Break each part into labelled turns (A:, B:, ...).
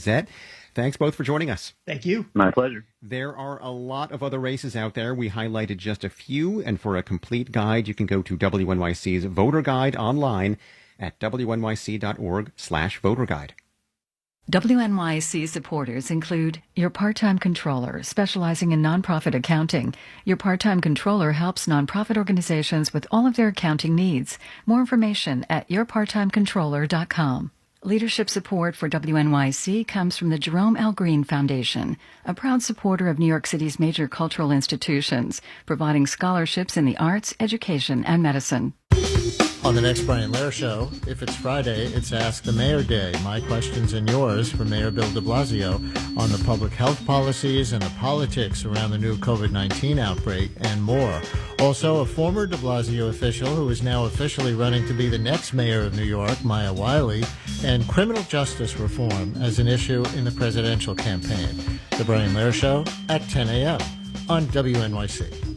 A: Zed, thanks both for joining us.
B: Thank you.
C: My pleasure.
A: There are a lot of other races out there. We highlighted just a few, and for a complete guide, you can go to WNYC's voter guide online at wnyc.org/voter guide.
D: WNYC supporters include your part-time controller, specializing in nonprofit accounting. Your part-time controller helps nonprofit organizations with all of their accounting needs. More information at yourparttimecontroller.com. Leadership support for WNYC comes from the Jerome L. Green Foundation, a proud supporter of New York City's major cultural institutions, providing scholarships in the arts, education, and medicine.
E: On the next Brian Lehrer Show, if it's Friday, it's Ask the Mayor Day. My questions and yours for Mayor Bill de Blasio on the public health policies and the politics around the new COVID-19 outbreak and more. Also, a former de Blasio official who is now officially running to be the next mayor of New York, Maya Wiley, and criminal justice reform as an issue in the presidential campaign. The Brian Lehrer Show at 10 a.m. on WNYC.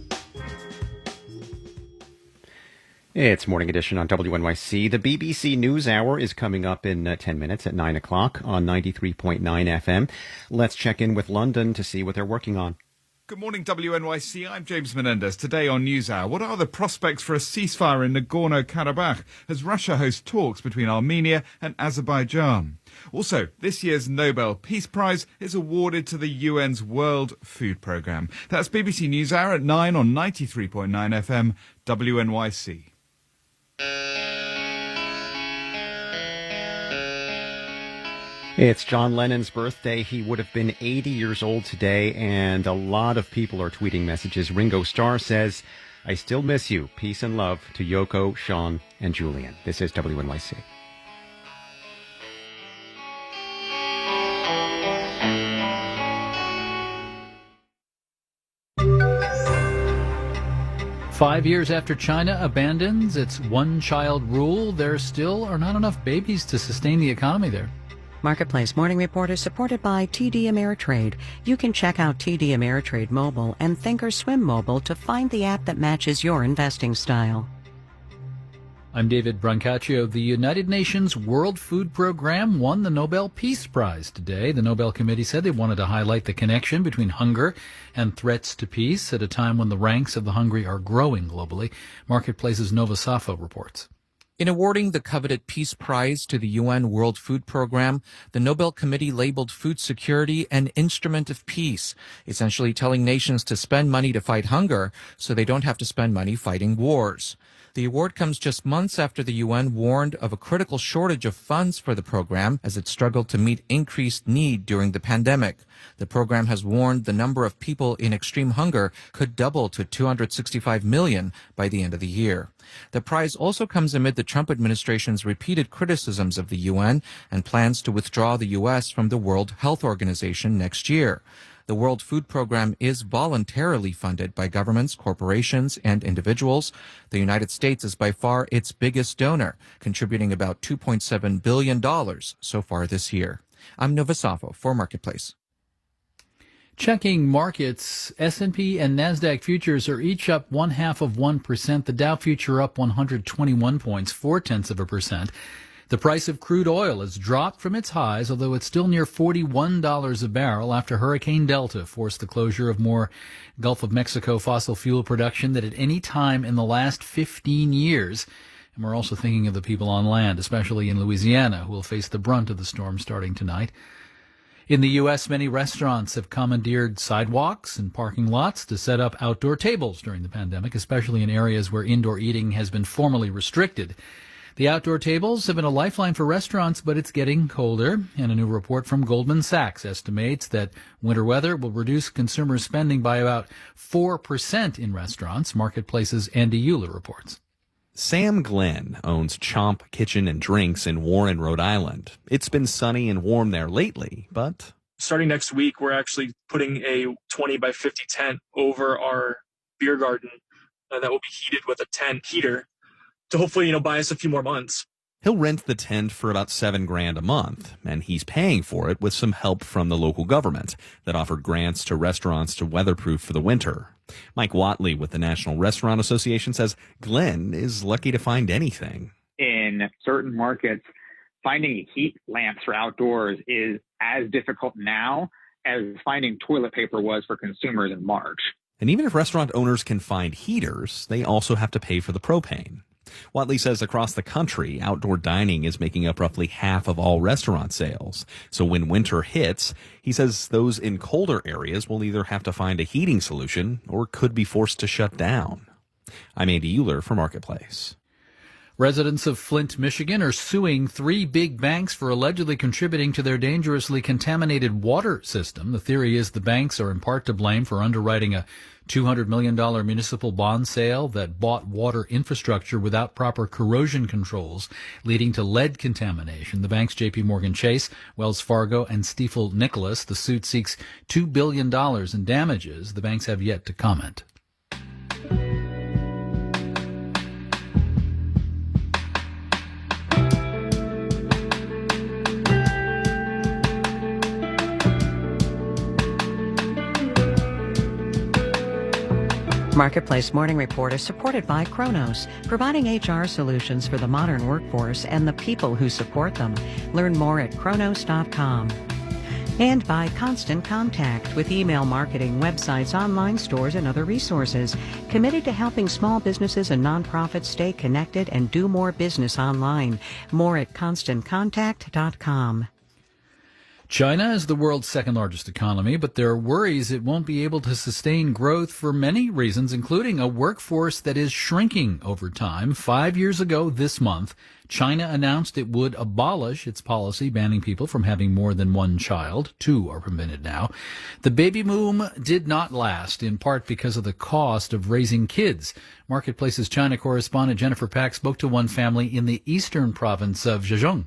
A: It's Morning Edition on WNYC. The BBC NewsHour is coming up in 10 minutes at 9 o'clock on 93.9 FM. Let's check in with London to see what they're working on.
F: Good morning, WNYC. I'm James Menendez. Today on NewsHour, what are the prospects for a ceasefire in Nagorno-Karabakh as Russia hosts talks between Armenia and Azerbaijan? Also, this year's Nobel Peace Prize is awarded to the UN's World Food Programme. That's BBC NewsHour at 9 on 93.9 FM, WNYC.
A: It's John Lennon's birthday. He would have been 80 years old today, and a lot of people are tweeting messages. Ringo Starr says, "I still miss you. Peace and love to Yoko, Sean, and Julian." This is WNYC.
G: Five years after China abandons its one-child rule, there still are not enough babies to sustain the economy there.
H: Marketplace Morning Report is supported by TD Ameritrade. You can check out TD Ameritrade Mobile and Thinkorswim Mobile to find the app that matches your investing style.
G: I'm David Brancaccio. The United Nations World Food Programme won the Nobel Peace Prize today. The Nobel Committee said they wanted to highlight the connection between hunger and threats to peace at a time when the ranks of the hungry are growing globally. Marketplace's Nova Safo reports.
I: In awarding the coveted Peace Prize to the UN World Food Programme, the Nobel Committee labeled food security an instrument of peace, essentially telling nations to spend money to fight hunger so they don't have to spend money fighting wars. The award comes just months after the UN warned of a critical shortage of funds for the program as it struggled to meet increased need during the pandemic. The program has warned the number of people in extreme hunger could double to 265 million by the end of the year. The prize also comes amid the Trump administration's repeated criticisms of the UN and plans to withdraw the U.S. from the World Health Organization next year. The World Food Programme is voluntarily funded by governments, corporations, and individuals. The United States is by far its biggest donor, contributing about $2.7 billion so far this year. I'm Nova Safo for Marketplace.
G: Checking markets, S&P and NASDAQ futures are each up 0.5%. The Dow future up 121 points, 0.4%. The price of crude oil has dropped from its highs, although it's still near $41 a barrel after Hurricane Delta forced the closure of more Gulf of Mexico fossil fuel production than at any time in the last 15 years. And we're also thinking of the people on land, especially in Louisiana, who will face the brunt of the storm starting tonight. In the U.S., many restaurants have commandeered sidewalks and parking lots to set up outdoor tables during the pandemic, especially in areas where indoor eating has been formally restricted. The outdoor tables have been a lifeline for restaurants, but it's getting colder, and a new report from Goldman Sachs estimates that winter weather will reduce consumer spending by about 4% in restaurants. Marketplace's Andy Euler reports.
J: Sam Glenn owns Chomp Kitchen and Drinks in Warren, Rhode Island. It's been sunny and warm there lately, but
K: starting next week, we're actually putting a 20 by 50 tent over our beer garden that will be heated with a tent heater to hopefully, buy us a few more months.
J: He'll rent the tent for about $7,000 a month, and he's paying for it with some help from the local government that offered grants to restaurants to weatherproof for the winter. Mike Watley with the National Restaurant Association says Glenn is lucky to find anything.
L: In certain markets,
B: finding heat lamps for outdoors is as difficult now as finding toilet paper was for consumers in March.
J: And even if restaurant owners can find heaters, they also have to pay for the propane. Watley says across the country, outdoor dining is making up roughly half of all restaurant sales. So when winter hits, he says those in colder areas will either have to find a heating solution or could be forced to shut down. I'm Andy Euler for Marketplace.
G: Residents of Flint, Michigan are suing 3 big banks for allegedly contributing to their dangerously contaminated water system. The theory is the banks are in part to blame for underwriting a $200 million municipal bond sale that bought water infrastructure without proper corrosion controls, leading to lead contamination. The banks JP Morgan Chase, Wells Fargo, and Stifel Nicholas. The suit seeks $2 billion in damages. The banks have yet to comment.
H: Marketplace Morning Report is supported by Kronos, providing HR solutions for the modern workforce and the people who support them. Learn more at kronos.com. And by Constant Contact, with email marketing, websites, online stores, and other resources. Committed to helping small businesses and nonprofits stay connected and do more business online. More at ConstantContact.com.
G: China is the world's second largest economy, but there are worries it won't be able to sustain growth for many reasons, including a workforce that is shrinking over time. 5 years ago this month, China announced it would abolish its policy banning people from having more than one child. 2 are permitted now. The baby boom did not last, in part because of the cost of raising kids. Marketplace's China correspondent Jennifer Pack spoke to one family in the eastern province of Zhejiang.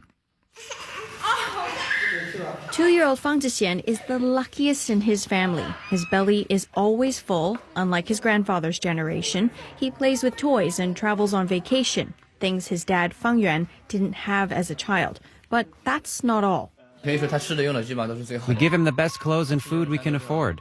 C: 2-year-old Fang Zhixian is the luckiest in his family. His belly is always full. Unlike his grandfather's generation, he plays with toys and travels on vacation, things his dad Fang Yuan didn't have as a child. But that's not all.
L: We give him the best clothes and food we can afford.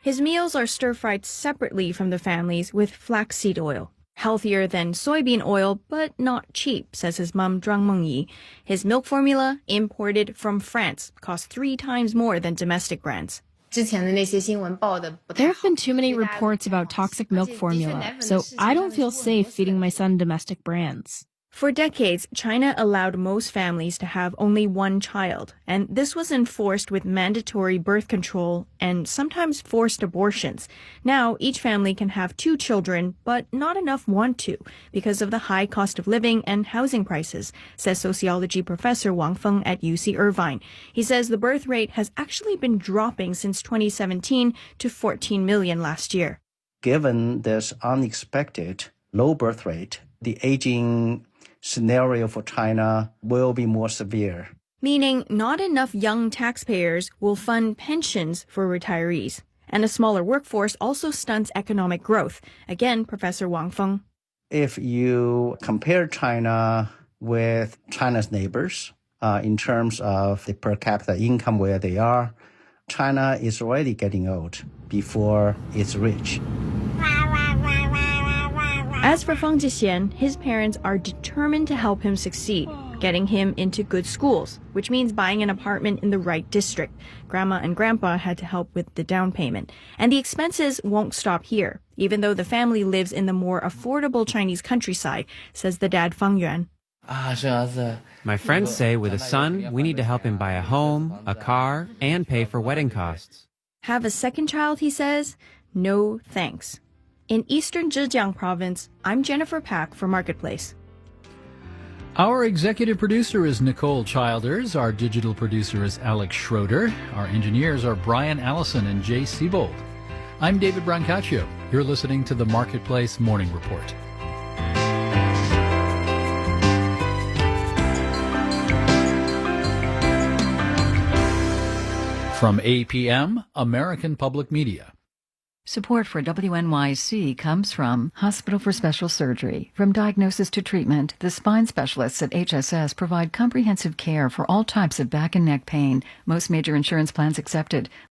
C: His meals are stir-fried separately from the family's with flaxseed oil. Healthier than soybean oil, but not cheap, says his mom, Zhang Mengyi. His milk formula, imported from France, costs 3 times more than domestic brands.
M: There have been too many reports about toxic milk formula, so I don't feel safe feeding my son domestic brands.
C: For decades, China allowed most families to have only one child, and this was enforced with mandatory birth control and sometimes forced abortions. Now, each family can have 2 children, but not enough want to because of the high cost of living and housing prices, says sociology professor Wang Feng at UC Irvine. He says the birth rate has actually been dropping since 2017 to 14 million last year.
N: Given this unexpected low birth rate, the aging scenario for China will be more severe.
C: Meaning not enough young taxpayers will fund pensions for retirees. And a smaller workforce also stunts economic growth. Again, Professor Wang Feng.
N: If you compare China with China's neighbors in terms of the per capita income where they are, China is already getting old before it's rich.
C: As for Fang Zhixian, his parents are determined to help him succeed, getting him into good schools, which means buying an apartment in the right district. Grandma and Grandpa had to help with the down payment. And the expenses won't stop here, even though the family lives in the more affordable Chinese countryside, says the dad Fang Yuan.
L: My friends say with a son, we need to help him buy a home, a car, and pay for wedding costs.
C: Have a second child, he says? No thanks. In eastern Zhejiang province, I'm Jennifer Pack for Marketplace.
G: Our executive producer is Nicole Childers. Our digital producer is Alex Schroeder. Our engineers are Brian Allison and Jay Siebold. I'm David Brancaccio. You're listening to the Marketplace Morning Report. From APM, American Public Media.
D: Support for WNYC comes from Hospital for Special Surgery. From diagnosis to treatment, the spine specialists at HSS provide comprehensive care for all types of back and neck pain. Most major insurance plans accepted.